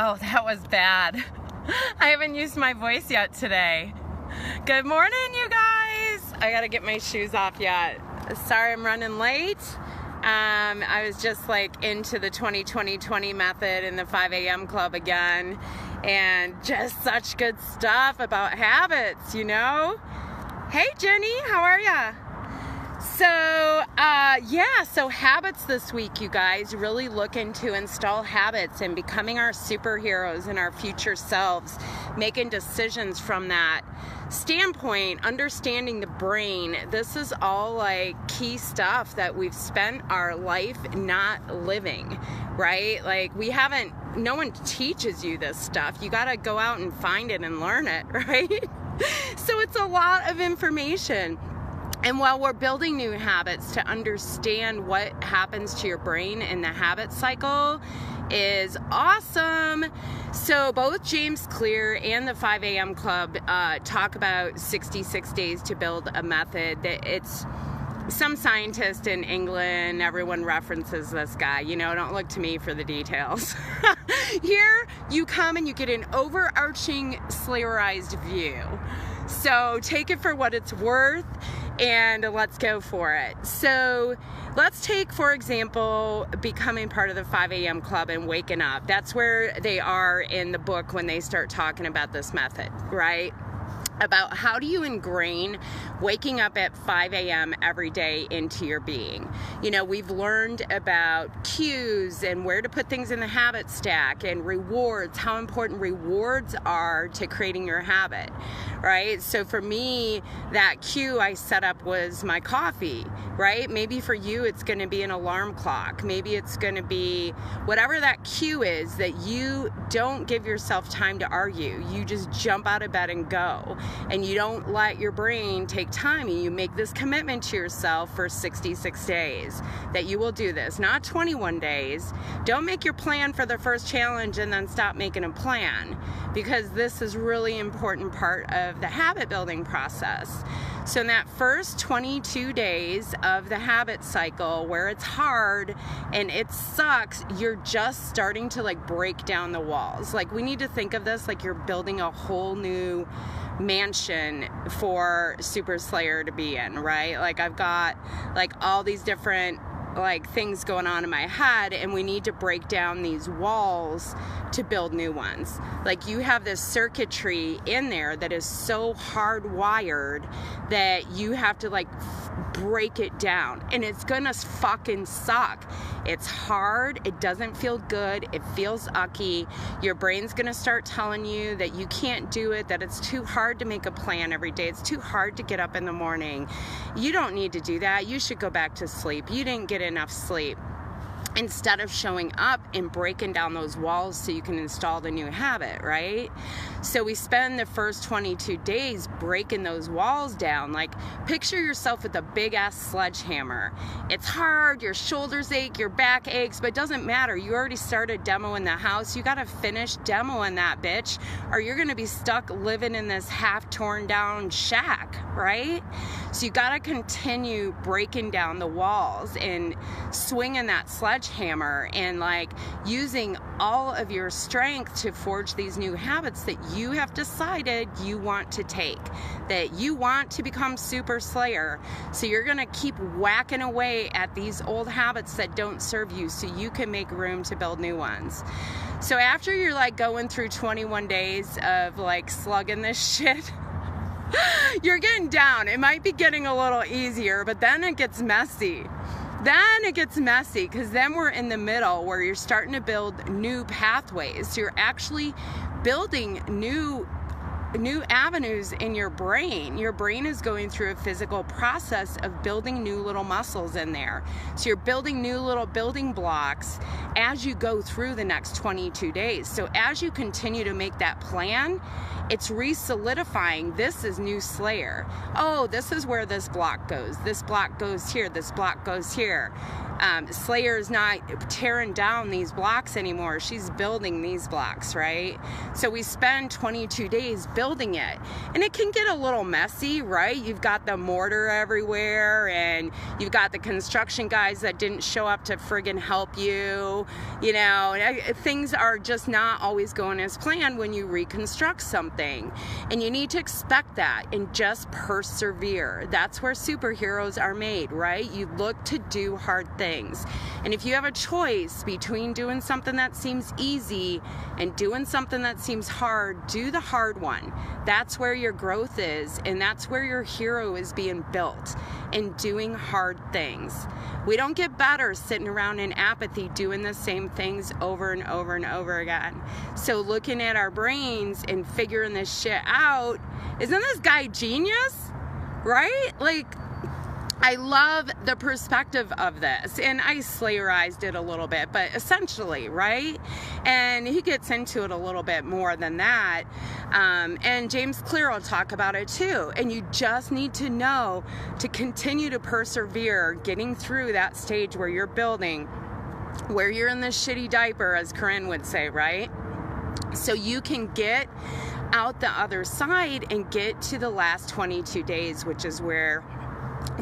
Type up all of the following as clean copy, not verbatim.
Oh, that was bad. I haven't used my voice yet today. Good morning, you guys. I gotta get my shoes off yet. Sorry I'm running late. I was just like into the 20-20-20 method in the 5 a.m. club again, and just such good stuff about habits, you know? Hey Jenny, how are ya? So habits this week, you guys, really looking to install habits and becoming our superheroes and our future selves, making decisions from that standpoint, understanding the brain. This is all like key stuff that we've spent our life not living, right? Like no one teaches you this stuff. You got to go out and find it and learn it, right? So it's a lot of information. And while we're building new habits, to understand what happens to your brain in the habit cycle is awesome. So both James Clear and the 5 a.m. Club talk about 66 days to build a method. That it's some scientist in England, everyone references this guy, you know, don't look to me for the details. Here you come and you get an overarching Slayerized view. So take it for what it's worth and let's go for it. So let's take, for example, becoming part of the 5 a.m. club and waking up. That's where they are in the book when they start talking about this method, right? About how do you ingrain waking up at 5 a.m. every day into your being. You know, we've learned about cues and where to put things in the habit stack and rewards, how important rewards are to creating your habit, right? So for me, that cue I set up was my coffee, right? Maybe for you, it's going to be an alarm clock. Maybe it's going to be whatever that cue is, that you don't give yourself time to argue. You just jump out of bed and go. And you don't let your brain take time. You make this commitment to yourself for 66 days that you will do this, not 21 days. Don't make your plan for the first challenge and then stop making a plan, because this is really important part of the habit building process. So in that first 22 days of the habit cycle where it's hard and it sucks, you're just starting to like break down the walls. Like, we need to think of this like you're building a whole new mansion for Super Slayer to be in, right? Like, I've got like all these different like things going on in my head, and we need to break down these walls to build new ones. Like, you have this circuitry in there that is so hardwired that you have to like break it down, and it's gonna fucking suck. It's hard, it doesn't feel good, it feels ucky. Your brain's gonna start telling you that you can't do it, that it's too hard to make a plan every day, it's too hard to get up in the morning. You don't need to do that. You should go back to sleep. You didn't get enough sleep. Instead of showing up and breaking down those walls so you can install the new habit, right? So we spend the first 22 days breaking those walls down. Like, picture yourself with a big ass sledgehammer. It's hard, your shoulders ache, your back aches, but it doesn't matter. You already started demoing the house. You gotta finish demoing that bitch, or you're gonna be stuck living in this half torn down shack, right? So you gotta continue breaking down the walls and swinging that sledgehammer and like using all of your strength to forge these new habits that you have decided you want to take, that you want to become Super Slayer. So you're gonna keep whacking away at these old habits that don't serve you so you can make room to build new ones. So after you're like going through 21 days of like slugging this shit, you're getting down. It might be getting a little easier, but then it gets messy. Because then we're in the middle where you're starting to build new pathways. So you're actually building new avenues in your brain. Your brain is going through a physical process of building new little muscles in there. So you're building new little building blocks as you go through the next 22 days. So as you continue to make that plan, it's re-solidifying, this is new Slayer. Oh, this is where this block goes. This block goes here. This block goes here. Slayer is not tearing down these blocks anymore. She's building these blocks, right? So we spend 22 days building it, and it can get a little messy, right? You've got the mortar everywhere, and you've got the construction guys that didn't show up to friggin' help you. You know, things are just not always going as planned when you reconstruct something, and you need to expect that and just persevere. That's where superheroes are made, right? You look to do hard things. And if you have a choice between doing something that seems easy and doing something that seems hard, do the hard one. That's where your growth is, and that's where your hero is being built, in doing hard things. We don't get better sitting around in apathy doing the same things over and over and over again. So looking at our brains and figuring this shit out, isn't this guy genius? Right? Like, I love the perspective of this, and I slayerized it a little bit, but essentially, right? And he gets into it a little bit more than that, and James Clear will talk about it too. And you just need to know to continue to persevere, getting through that stage where you're building, where you're in the shitty diaper, as Corinne would say, right? So you can get out the other side and get to the last 22 days, which is where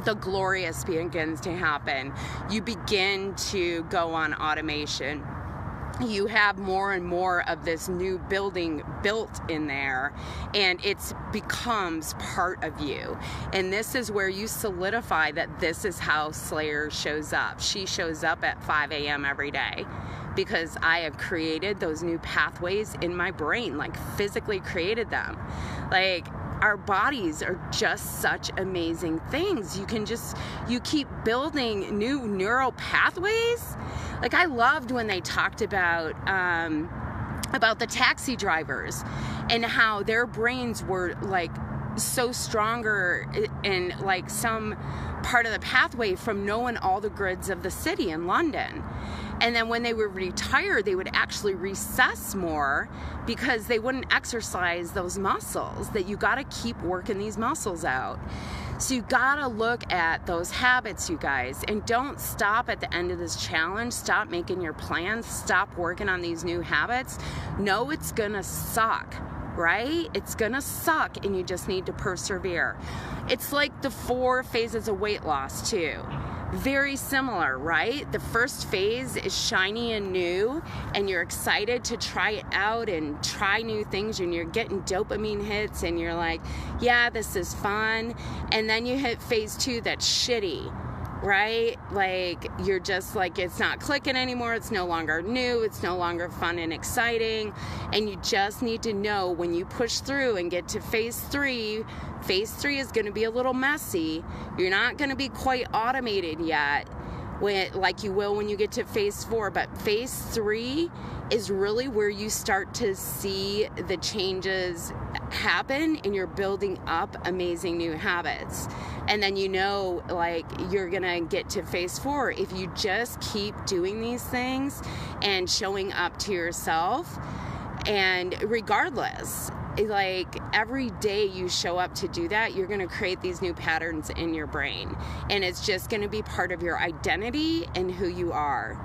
the glorious begins to happen. You begin to go on automation. You have more and more of this new building built in there, and it becomes part of you. And this is where you solidify that this is how Slayer shows up. She shows up at 5 a.m. every day, because I have created those new pathways in my brain, like physically created them. Like, our bodies are just such amazing things. You keep building new neural pathways. Like, I loved when they talked about the taxi drivers and how their brains were like so stronger in like some part of the pathway from knowing all the grids of the city in London. And then when they would retire, they would actually recess more because they wouldn't exercise those muscles, that you got to keep working these muscles out. So you got to look at those habits, you guys, and don't stop at the end of this challenge. Stop making your plans. Stop working on these new habits. No, it's going to suck, right? It's going to suck, and you just need to persevere. It's like the 4 phases of weight loss too. Very similar, right? The first phase is shiny and new, and you're excited to try it out and try new things, and you're getting dopamine hits, and you're like, yeah, this is fun. And then you hit phase 2 that's shitty, right? Like, you're just like, it's not clicking anymore. It's no longer new. It's no longer fun and exciting. And you just need to know when you push through and get to phase 3 is going to be a little messy. You're not going to be quite automated yet, like you will when you get to phase 4. But phase 3 is really where you start to see the changes happen, and you're building up amazing new habits. And then you know, like, you're gonna get to phase 4 if you just keep doing these things and showing up to yourself. And regardless, like, every day you show up to do that, you're gonna create these new patterns in your brain, and it's just gonna be part of your identity and who you are.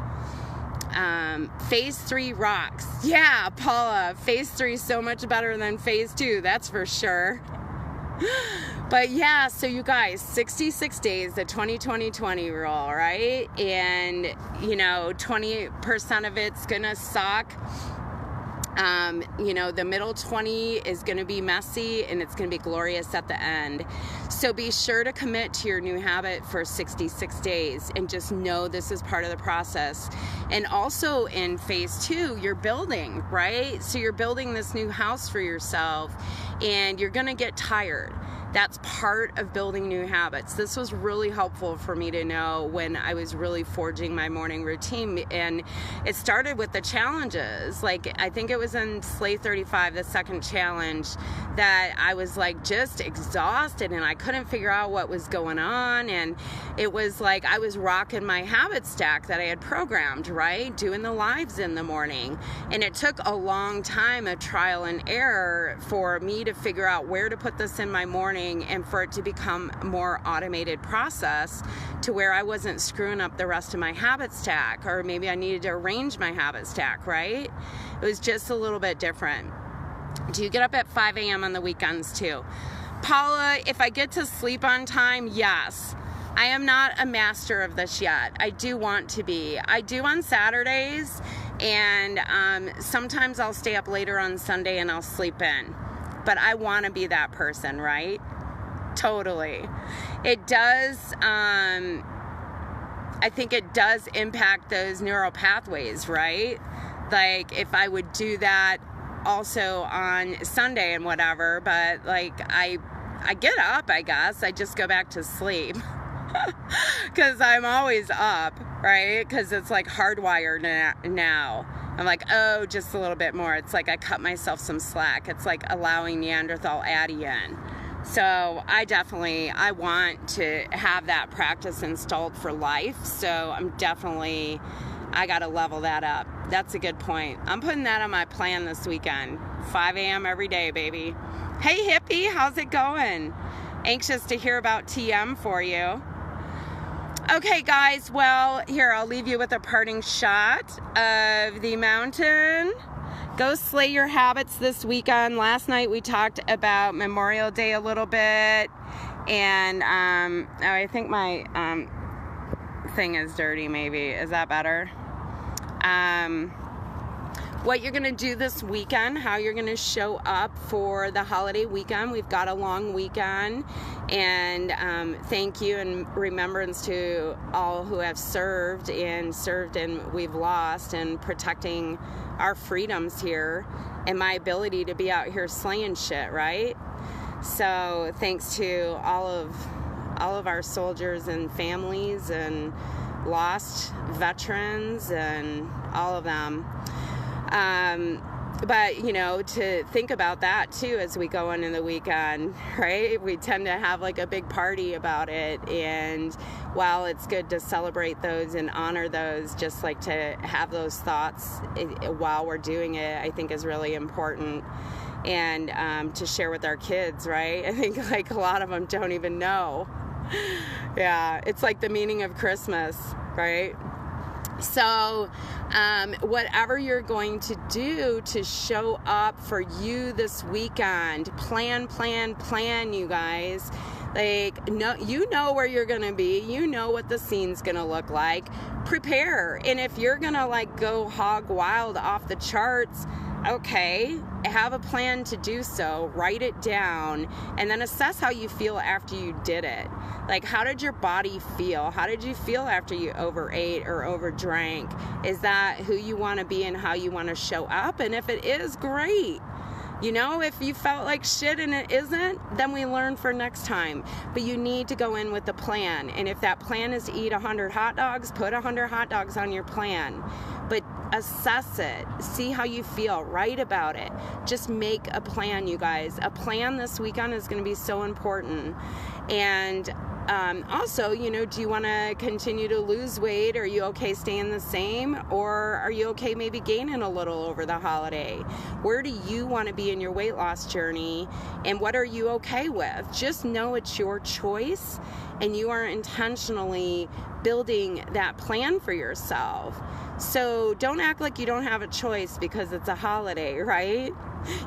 Phase 3 rocks. Yeah, Paula, phase 3 is so much better than phase 2, that's for sure. But yeah, so you guys, 66 days, the 20-20-20 rule, right? And, you know, 20% of it's gonna suck. You know, the middle 20 is going to be messy, and it's going to be glorious at the end. So be sure to commit to your new habit for 66 days, and just know this is part of the process. And also in phase 2, you're building, right? So you're building this new house for yourself, and you're going to get tired. That's part of building new habits. This was really helpful for me to know when I was really forging my morning routine. And it started with the challenges. Like, I think it was in Slay 35, the second challenge, that I was like just exhausted, and I couldn't figure out what was going on. And it was like I was rocking my habit stack that I had programmed, right? Doing the lives in the morning. And it took a long time of trial and error for me to figure out where to put this in my morning going and for it to become a more automated process to where I wasn't screwing up the rest of my habit stack, or maybe I needed to arrange my habit stack, right? It was just a little bit different. Do you get up at 5 a.m. on the weekends too? Paula, if I get to sleep on time, yes. I am not a master of this yet. I do want to be. I do on Saturdays, and sometimes I'll stay up later on Sunday and I'll sleep in. But I want to be that person, right? Totally. It does, I think it does impact those neural pathways, right? Like if I would do that also on Sunday and whatever, but like I get up, I guess. I just go back to sleep. Because I'm always up, right? Because it's like hardwired now. I'm like, oh, just a little bit more. It's like I cut myself some slack. It's like allowing Neanderthal Addie in. So I want to have that practice installed for life. So I got to level that up. That's a good point. I'm putting that on my plan this weekend. 5 a.m. every day, baby. Hey, hippie, how's it going? Anxious to hear about TM for you. Okay, guys, well, here, I'll leave you with a parting shot of the mountain. Go slay your habits this weekend. Last night we talked about Memorial Day a little bit, and I think my thing is dirty, maybe. Is that better? What you're going to do this weekend, how you're going to show up for the holiday weekend. We've got a long weekend, and thank you and remembrance to all who have served and we've lost, and protecting our freedoms here and my ability to be out here slaying shit, right? So thanks to all of our soldiers and families and lost veterans and all of them. But, to think about that too as we go into the weekend, right? We tend to have like a big party about it. And while it's good to celebrate those and honor those, just like to have those thoughts while we're doing it, I think is really important. And to share with our kids, right? I think like a lot of them don't even know. Yeah, it's like the meaning of Christmas, right? So whatever you're going to do to show up for you this weekend, plan, you guys. Like, no, you know where you're going to be. You know what the scene's going to look like. Prepare. And if you're going to like go hog wild off the charts, okay, have a plan to do so. Write it down and then assess how you feel after you did it. Like, how did your body feel? How did you feel after you overate or overdrank? Is that who you want to be and how you want to show up? And if it is, great. If you felt like shit and it isn't, then we learn for next time. But you need to go in with a plan. And if that plan is to eat 100 hot dogs, put 100 hot dogs on your plan. But assess it. See how you feel. Write about it. Just make a plan, you guys. A plan this weekend is going to be so important. And also, do you want to continue to lose weight? Are you okay staying the same? Or are you okay maybe gaining a little over the holiday? Where do you want to be in your weight loss journey? And what are you okay with? Just know it's your choice, and you are intentionally building that plan for yourself. So don't act like you don't have a choice because it's a holiday, right?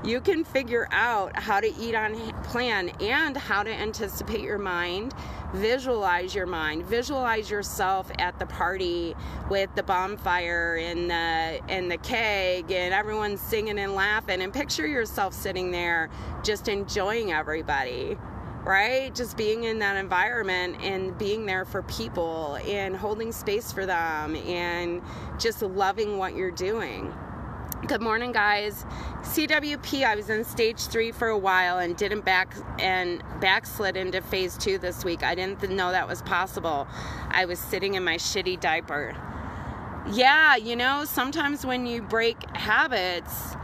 You can figure out how to eat on plan and how to anticipate your mind, visualize your mind, visualize yourself at the party with the bonfire and the keg and everyone singing and laughing, and picture yourself sitting there just enjoying everybody. Right? Just being in that environment and being there for people and holding space for them and just loving what you're doing. Good morning, guys. CWP, I was in stage 3 for a while and backslid into phase 2 this week. I didn't know that was possible. I was sitting in my shitty diaper. Yeah, sometimes when you break habits,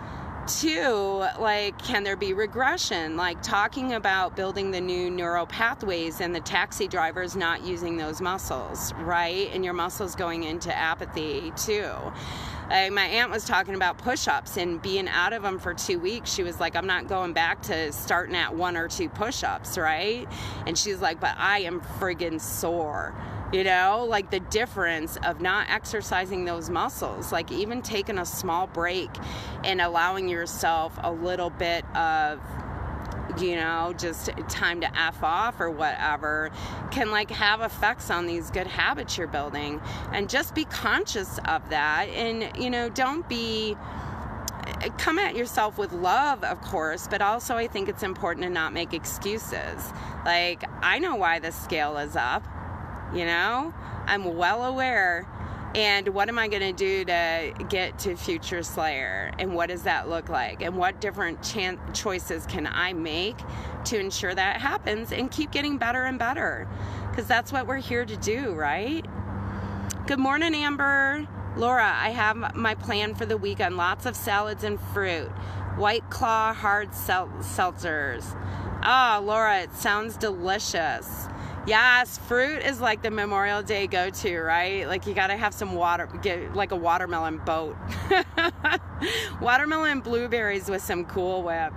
too, like, can there be regression? Like talking about building the new neural pathways and the taxi drivers not using those muscles, right? And your muscles going into apathy too. Like, my aunt was talking about push-ups and being out of them for 2 weeks. She was like, I'm not going back to starting at 1 or 2 push-ups, right? And she's like, but I am friggin' sore. You know, like the difference of not exercising those muscles, like even taking a small break and allowing yourself a little bit of, you know, just time to F off or whatever, can like have effects on these good habits you're building. And just be conscious of that. And, you know, don't be, come at yourself with love, of course, but also I think it's important to not make excuses. Like, I know why the scale is up. You know, I'm well aware. And what am I going to do to get to future Slayer? And what does that look like? And what different choices can I make to ensure that happens and keep getting better and better? Because that's what we're here to do, right? Good morning, Amber. Laura, I have my plan for the weekend. Lots of salads and fruit. White Claw hard seltzers. Oh, Laura, it sounds delicious. Yes, fruit is like the Memorial Day go-to, right? Like you gotta have some water, get like a watermelon boat. Watermelon blueberries with some Cool Whip.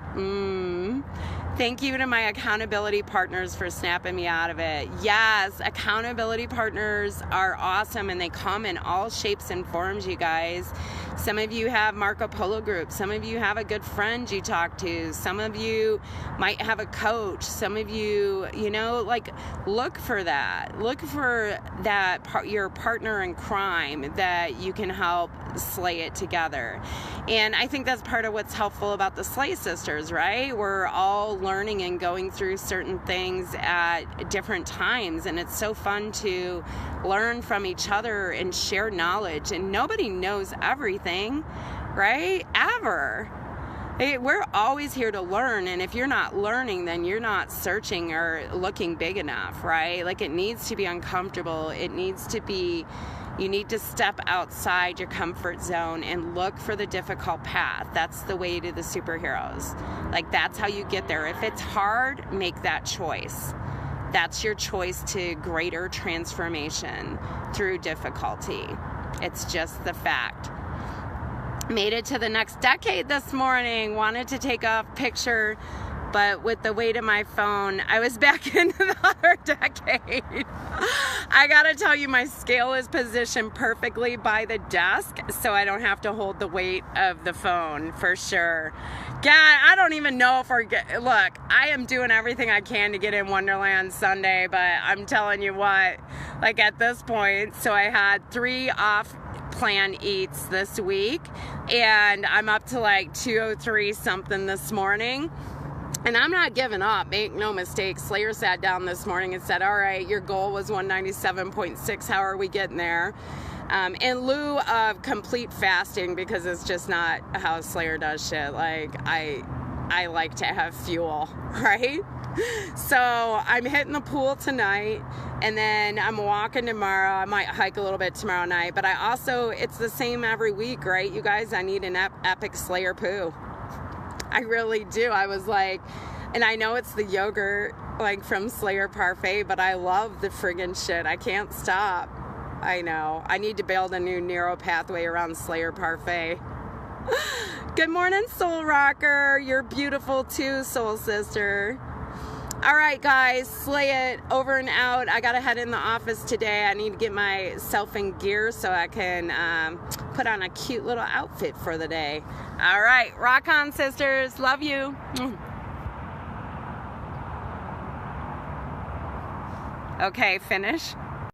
Thank you to my accountability partners for snapping me out of it. Yes, accountability partners are awesome, and they come in all shapes and forms, you guys. Some of you have Marco Polo groups. Some of you have a good friend you talk to. Some of you might have a coach. Some of you, you know, like look for that. Look for that your partner in crime that you can help slay it together. And I think that's part of what's helpful about the Slay Sisters, right? We're all learning and going through certain things at different times, and it's so fun to learn from each other and share knowledge. And nobody knows everything, right? Ever. We're always here to learn, and if you're not learning, then you're not searching or looking big enough, right? Like, it needs to be uncomfortable. It needs to be, you need to step outside your comfort zone and look for the difficult path. That's the way to the superheroes. Like, that's how you get there. If it's hard, make that choice. That's your choice to greater transformation through difficulty. It's just the fact. Made it to the next decade this morning. Wanted to take a picture, but with the weight of my phone, I was back into the other decade. I gotta tell you, my scale is positioned perfectly by the desk, so I don't have to hold the weight of the phone, for sure. God, I don't even know if look, I am doing everything I can to get in Wonderland Sunday, but I'm telling you what, like at this point, so I had 3 off-plan eats this week, and I'm up to like 203 something this morning. And I'm not giving up, make no mistake. Slayer sat down this morning and said, all right, your goal was 197.6. How are we getting there? In lieu of complete fasting, because it's just not how Slayer does shit. Like, I like to have fuel, right? So I'm hitting the pool tonight, and then I'm walking tomorrow. I might hike a little bit tomorrow night, but I also, it's the same every week, right? You guys, I need an epic Slayer poo. I really do. I was like, and I know it's the yogurt like from Slayer Parfait, but I love the friggin' shit. I can't stop. I know. I need to build a new neural pathway around Slayer Parfait. Good morning, Soul Rocker. You're beautiful too, Soul Sister. All right, guys, slay it. Over and out. I gotta head in the office today. I need to get myself in gear so I can put on a cute little outfit for the day. All right, rock on, sisters. Love you. Okay, finish.